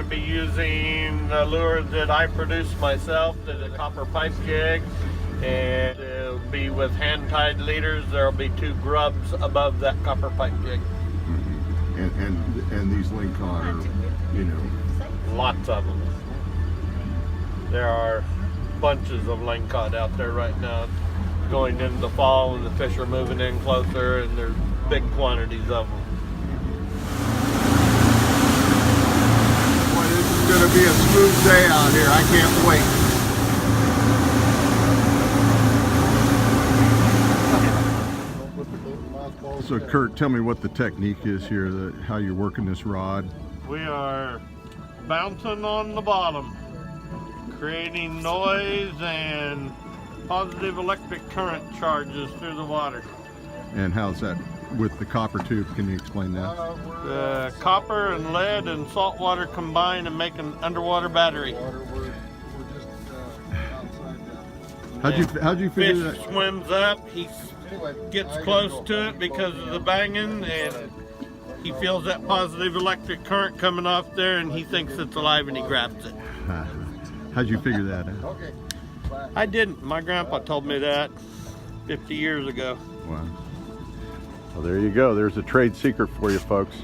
to be using the lure that I produce myself, the copper pipe jig, and it'll be with hand-tied leaders. There'll be 2 grubs above that copper pipe jig. And these lingcod are, you know, Lots of them. There are bunches of lingcod out there right now. Going into the fall and the fish are moving in closer, and there's big quantities of them. Boy, this is going to be a smooth day out here. I can't wait. So Curt, tell me what the technique is here, how you're working this rod. We are bouncing on the bottom, creating noise and positive electric current charges through the water. And how's that with the copper tube? Can you explain that? The copper and lead and salt water combine and make an underwater battery. How'd you figure that? Fish swims up, he gets close to it because of the banging, and he feels that positive electric current coming off there, and he thinks it's alive, and he grabs it. How'd you figure that out? I didn't. My grandpa told me that 50 years ago. Wow. Well, there you go. There's a trade secret for you folks.